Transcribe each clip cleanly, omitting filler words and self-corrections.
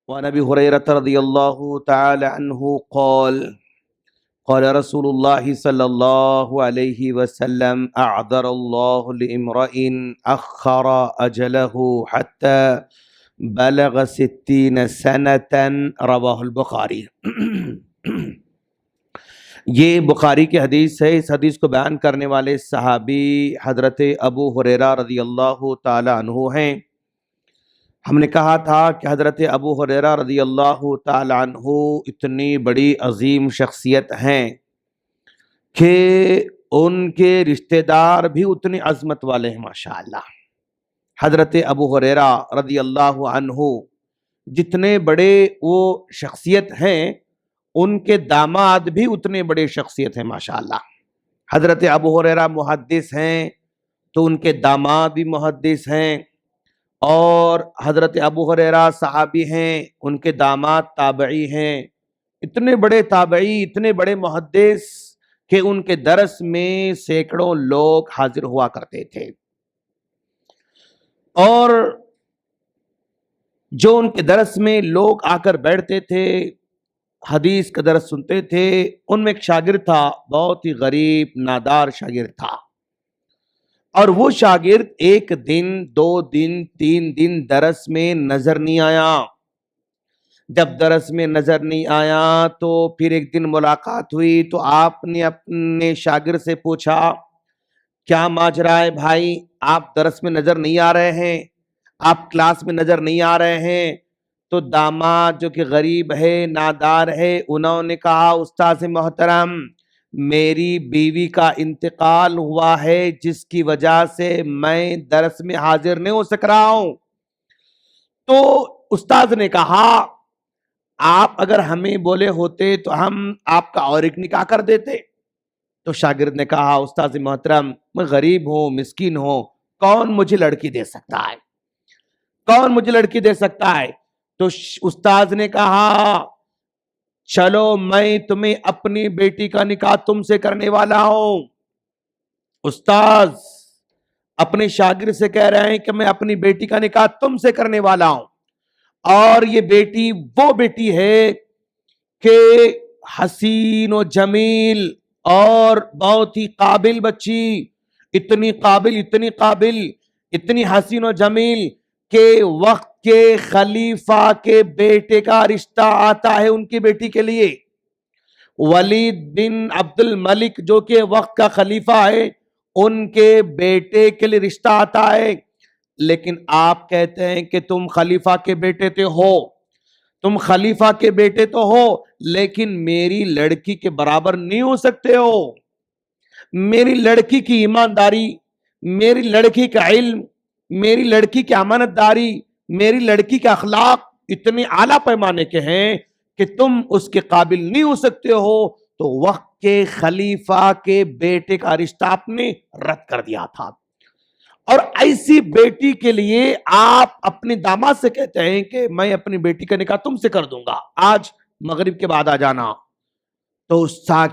وعن ابي هريره رضي الله تعالى عنه قال قال رسول الله صلى الله عليه وسلم اعذر الله لامرئ اخر اجله حتى بلغ 60 سنة رواہ البخاری۔ یہ بخاری کی حدیث ہے۔ اس حدیث کو بیان کرنے والے صحابی حضرت ابو ہریرہ رضی اللہ تعالی عنہ ہیں۔ ہم نے کہا تھا کہ حضرت ابو ہریرہ رضی اللہ تعالی عنہ اتنی بڑی عظیم شخصیت ہیں کہ ان کے رشتہ دار بھی اتنی عظمت والے ہیں ماشاءاللہ۔ حضرت ابو ہریرہ رضی اللہ عنہ جتنے بڑے وہ شخصیت ہیں، ان کے داماد بھی اتنے بڑے شخصیت ہیں ماشاءاللہ۔ حضرت ابو ہریرہ محدث ہیں تو ان کے داماد بھی محدث ہیں، اور حضرت ابو ہریرہ صحابی ہیں، ان کے داماد تابعی ہیں۔ اتنے بڑے تابعی، اتنے بڑے محدث کہ ان کے درس میں سینکڑوں لوگ حاضر ہوا کرتے تھے، اور جو ان کے درس میں لوگ آ کر بیٹھتے تھے، حدیث کا درس سنتے تھے، ان میں ایک شاگرد تھا، بہت ہی غریب نادار شاگرد تھا، اور وہ شاگرد ایک دن، 2 دن، 3 دن درس میں نظر نہیں آیا۔ جب درس میں نظر نہیں آیا تو پھر ایک دن ملاقات ہوئی تو آپ نے اپنے شاگرد سے پوچھا، کیا ماجرا ہے بھائی، آپ درس میں نظر نہیں آ رہے ہیں، آپ کلاس میں نظر نہیں آ رہے ہیں؟ تو داماد جو کہ غریب ہے، نادار ہے، انہوں نے کہا، استاذ محترم، میری بیوی کا انتقال ہوا ہے، جس کی وجہ سے میں درس میں حاضر نہیں ہو سک رہا ہوں۔ تو استاذ نے کہا، آپ اگر ہمیں بولے ہوتے تو ہم آپ کا اور ایک نکاح کر دیتے۔ تو شاگرد نے کہا، استاذ محترم، میں غریب ہوں، مسکین ہوں، کون مجھے لڑکی دے سکتا ہے، کون مجھے لڑکی دے سکتا ہے؟ تو استاذ نے کہا، چلو میں تمہیں اپنی بیٹی کا نکاح تم سے کرنے والا ہوں۔ استاذ اپنے شاگرد سے کہہ رہے ہیں کہ میں اپنی بیٹی کا نکاح تم سے کرنے والا ہوں، اور یہ بیٹی وہ بیٹی ہے کہ حسین و جمیل اور بہت ہی قابل بچی، اتنی قابل، اتنی قابل، اتنی حسین و جمیل کہ وقت کے خلیفہ کے بیٹے کا رشتہ آتا ہے ان کی بیٹی کے لیے۔ ولید بن عبد الملک جو کہ وقت کا خلیفہ ہے، ان کے بیٹے کے لیے رشتہ آتا ہے، لیکن آپ کہتے ہیں کہ تم خلیفہ کے بیٹے تو ہو، تم خلیفہ کے بیٹے تو ہو، لیکن میری لڑکی کے برابر نہیں ہو سکتے ہو۔ میری لڑکی کی ایمانداری، میری لڑکی کا علم، میری لڑکی کی امانت داری، میری لڑکی کے اخلاق اتنے اعلیٰ پیمانے کے ہیں کہ تم اس کے قابل نہیں ہو سکتے ہو۔ تو وقت کے خلیفہ کے بیٹے کا رشتہ آپ نے رد کر دیا تھا، اور ایسی بیٹی کے لیے آپ اپنے داماد سے کہتے ہیں کہ میں اپنی بیٹی کا نکاح تم سے کر دوں گا، آج مغرب کے بعد آ جانا۔ تو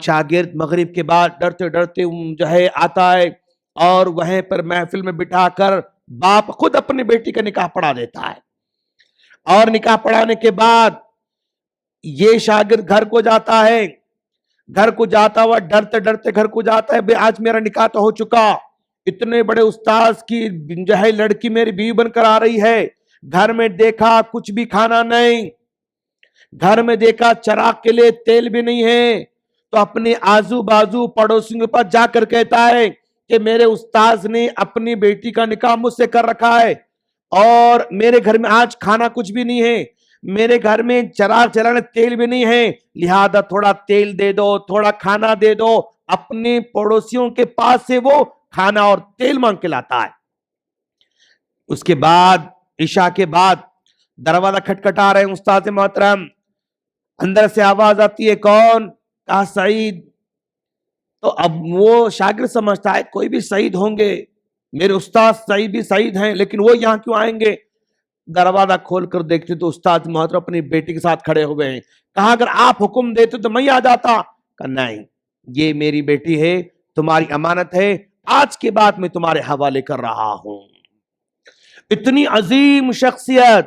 شاگرد مغرب کے بعد ڈرتے ڈرتے جو ہے آتا ہے، اور وہیں پر محفل میں بٹھا کر باپ خود اپنی بیٹی کا نکاح پڑھا دیتا ہے، اور نکاح پڑھانے کے بعد یہ شاگرد گھر کو جاتا ہے، گھر کو جاتا ہوا ڈرتے ڈرتے گھر کو جاتا ہے، بے آج میرا نکاح تو ہو چکا، اتنے بڑے استاذ کی جو ہے لڑکی میری بیوی بن کر آ رہی ہے، گھر میں دیکھا کچھ بھی کھانا نہیں، گھر میں دیکھا چراغ کے لیے تیل بھی نہیں ہے، تو اپنے آزو بازو پڑوسیوں کے پاس جا کر کہتا ہے کہ میرے استاذ نے اپنی بیٹی کا نکاح مجھ سے کر رکھا ہے، اور میرے گھر میں آج کھانا کچھ بھی نہیں ہے، میرے گھر میں چراغ چلانے تیل بھی نہیں ہے، لہذا تھوڑا تیل دے دو، تھوڑا کھانا دے دو۔ اپنے پڑوسیوں کے پاس سے وہ کھانا اور تیل مانگ کے لاتا ہے۔ اس کے بعد عشاء کے بعد دروازہ کھٹکھٹا رہے ہیں استاد محترم، اندر سے آواز آتی ہے، کون؟ کہا سعید۔ تو اب وہ شاگرد سمجھتا ہے کوئی بھی سعید ہوں گے، میرے استاد سعید بھی سعید ہیں، لیکن وہ یہاں کیوں آئیں گے؟ دروازہ کھول کر دیکھتے تو استاد محترم اپنی بیٹی کے ساتھ کھڑے ہوئے ہیں۔ کہا اگر آپ حکم دیتے تو میں آ جاتا۔ کہا نہیں، یہ میری بیٹی ہے، تمہاری امانت ہے، آج کے بعد میں تمہارے حوالے کر رہا ہوں۔ اتنی عظیم شخصیت،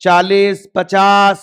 40 50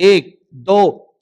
1 2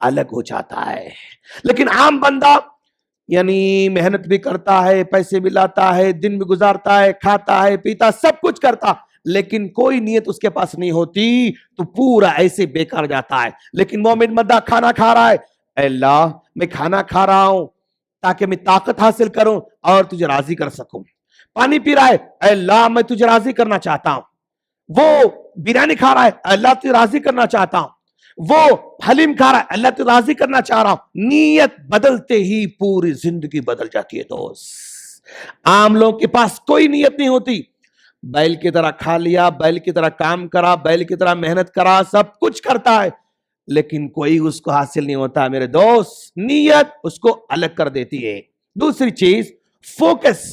الگ ہو جاتا ہے. لیکن عام بندہ یعنی محنت بھی کرتا ہے, پیسے بھی لاتا ہے, دن بھی گزارتا ہے, کھاتا ہے, پیتا, سب کچھ کرتا, لیکن کوئی نیت اس کے پاس نہیں ہوتی تو پورا ایسے بیکار جاتا ہے. لیکن مومن بندہ کھانا کھا رہا ہے, اے اللہ میں کھانا کھا رہا ہوں تاکہ میں طاقت حاصل کروں اور تجھے راضی کر سکوں. پانی پی رہا ہے, اے اللہ میں تجھے راضی کرنا چاہتا ہوں. وہ بریانی کھا رہا ہے, اللہ تجھے راضی کرنا چاہتا ہوں. وہ حلیم کھا رہا ہے, اللہ تجھے راضی کرنا چاہ رہا ہوں. نیت بدلتے ہی پوری زندگی بدل جاتی ہے دوست. عام لوگوں کے پاس کوئی نیت نہیں ہوتی, بیل کی طرح کھا لیا, بیل کی طرح کام کرا, بیل کی طرح محنت کرا, سب کچھ کرتا ہے, لیکن کوئی اس کو حاصل نہیں ہوتا میرے دوست. نیت اس کو الگ کر دیتی ہے. دوسری چیز فوکس.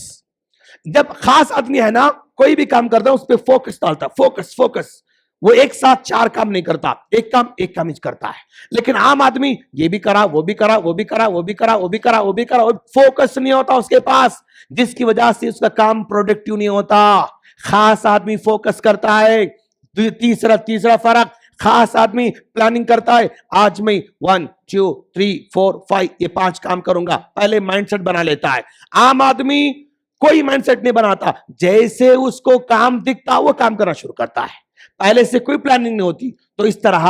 جب خاص آدمی ہے نا, کوئی بھی کام کرتا ہے اس پہ فوکس ڈالتا, فوکس فوکس. وہ ایک ساتھ 4 کام نہیں کرتا, ایک کام ہی کرتا ہے. لیکن عام آدمی یہ بھی کرا, وہ بھی کرا, وہ بھی کرا, وہ بھی کرا, وہ بھی کرا, وہ بھی کرا, فوکس نہیں ہوتا اس کے پاس, جس کی وجہ سے اس کا کام پروڈکٹیو نہیں ہوتا. خاص آدمی فوکس کرتا ہے. تیسرا فرق, خاص آدمی پلاننگ کرتا ہے, آج میں 1 2 3 4 5 یہ 5 کام کروں گا, پہلے مائنڈ سیٹ بنا لیتا ہے. عام آدمی کوئی مائنڈ سیٹ نہیں بناتا, جیسے اس کو کام دکھتا وہ کام کرنا شروع کرتا ہے, پہلے سے کوئی پلاننگ نہیں ہوتی. تو اس طرح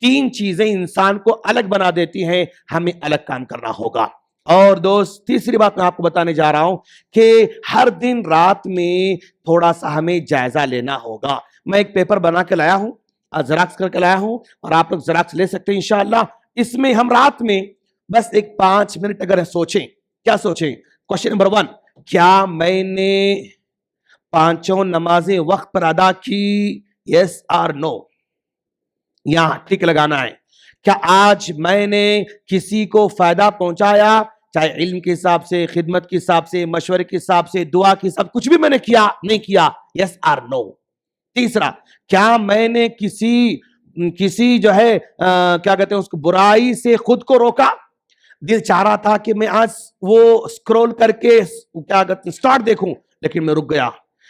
3 چیزیں انسان کو الگ بنا دیتی ہیں, ہمیں الگ کام کرنا ہوگا. اور دوست تیسری بات میں آپ کو بتانے جا رہا ہوں کہ ہر دن رات میں تھوڑا سا ہمیں جائزہ لینا ہوگا. میں ایک پیپر بنا کے لایا ہوں, زراکس کر کے لایا ہوں, اور آپ لوگ زراکس لے سکتے ہیں انشاءاللہ. اس میں ہم رات میں بس ایک 5 منٹ اگر سوچیں, کیا سوچیں؟ کوشچن نمبر 1, کیا میں نے 5 نمازیں وقت پر ادا کی؟ یس اور نو. یہاں ٹک لگانا ہے. کیا آج میں نے کسی کو فائدہ پہنچایا, چاہے علم کے حساب سے, خدمت کے حساب سے, مشورے کے حساب سے, دعا کے حساب, کچھ بھی میں نے کیا نہیں کیا؟ یس اور نو. تیسرا, کیا میں نے کسی جو ہے کیا کہتے ہیں اس کو, برائی سے خود کو روکا؟ دل چاہ رہا تھا کہ میں آج وہ سکرول کر کے کیا کہتے ہیں سٹارٹ دیکھوں, لیکن میں رک گیا.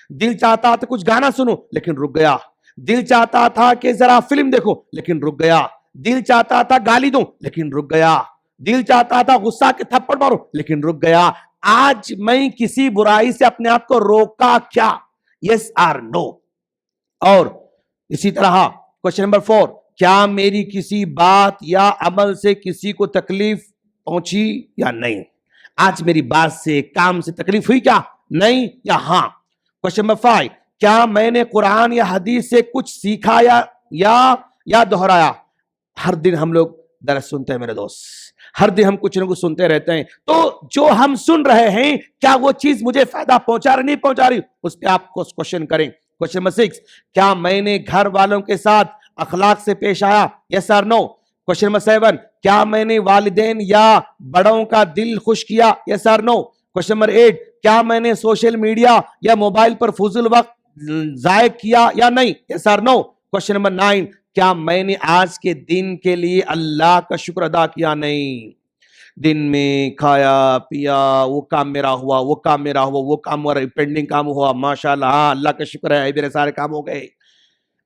دل چاہتا تھا کچھ گانا سنوں, لیکن رک گیا. دل چاہتا تھا کہ ذرا فلم دیکھوں, لیکن رک گیا. دل چاہتا تھا گالی دوں, لیکن رک گیا. دل چاہتا تھا غصہ کے تھپڑ ماروں, لیکن رک گیا. آج میں کسی برائی سے اپنے آپ کو روکا کیا؟ یس اور نو. اور اسی طرح کوشچن نمبر 4, کیا میری کسی بات یا عمل سے کسی کو تکلیف پہنچی یا نہیں؟ آج میری بات سے, کام سے تکلیف ہوئی کیا؟ نہیں یا ہاں. کوشچن نمبر 5, کیا میں نے قرآن یا حدیث سے کچھ سیکھا یا دہرایا؟ ہر دن ہم لوگ درس سنتے ہیں میرے دوست, ہر دن ہم کچھ نہ کچھ سنتے رہتے ہیں. تو جو ہم سن رہے ہیں کیا وہ چیز مجھے فائدہ پہنچا رہی نہیں پہنچا رہی؟ اس پہ آپ کو کوشچن کریں. کوشچن نمبر 6, کیا میں نے گھر والوں کے ساتھ اخلاق سے پیش آیا؟ یس اور نو. کوشچن نمبر 7, کیا میں نے والدین یا بڑوں کا دل خوش کیا؟ یس اور نو. کوشچن نمبر 8, کیا میں نے سوشل میڈیا یا موبائل پر فضول وقت ضائع کیا یا نہیں؟ یس اور نو. کوشچن نمبر 9, کیا میں نے آج کے دن کے لیے اللہ کا شکر ادا کیا؟ نہیں. دن میں کھایا پیا, وہ کام میرا ہوا, وہ کام میرا ہوا, وہ کام ہوا, پینڈنگ کام ہوا, ماشاءاللہ ہاں اللہ کا شکر ہے میرے سارے کام ہو گئے.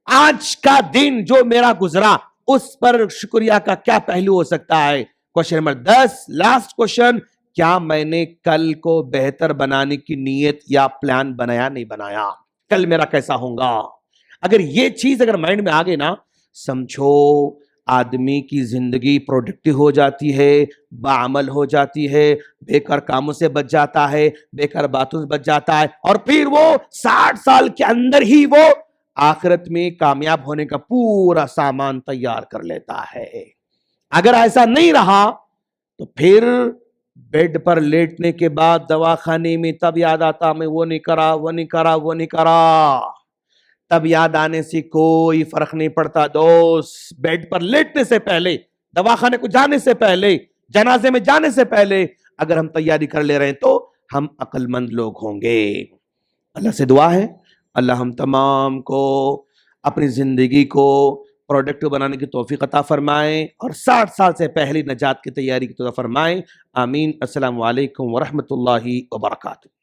آج کا دن جو میرا گزرا اس پر شکریہ کا کیا پہلو ہو سکتا ہے؟ کوشچن نمبر 10, لاسٹ کوشچن, کیا میں نے کل کو بہتر بنانے کی نیت یا پلان بنایا نہیں بنایا؟ کل میرا کیسا ہوگا؟ اگر یہ چیز اگر مائنڈ میں آگے نا, سمجھو آدمی کی زندگی پروڈکٹیو ہو جاتی ہے, باعمل ہو جاتی ہے, بیکار کاموں سے بچ جاتا ہے, بیکار باتوں سے بچ جاتا ہے, اور پھر وہ 60 سال کے اندر ہی وہ آخرت میں کامیاب ہونے کا پورا سامان تیار کر لیتا ہے. اگر ایسا نہیں رہا تو پھر بیڈ پر لیٹنے کے بعد دواخانے میں تب یاد آتا میں وہ نہیں کرا. تب یاد آنے سے کوئی فرق نہیں پڑتا دوست. بیڈ پر لیٹنے سے پہلے, دواخانے کو جانے سے پہلے, جنازے میں جانے سے پہلے اگر ہم تیاری کر لے رہے ہیں تو ہم عقل مند لوگ ہوں گے. اللہ سے دعا ہے اللہ ہم تمام کو اپنی زندگی کو پروڈکٹیو بنانے کی توفیق عطا فرمائیں اور 60 سال سے پہلی نجات کی تیاری کی توفیق فرمائیں. آمین. السلام علیکم ورحمۃ اللہ وبرکاتہ.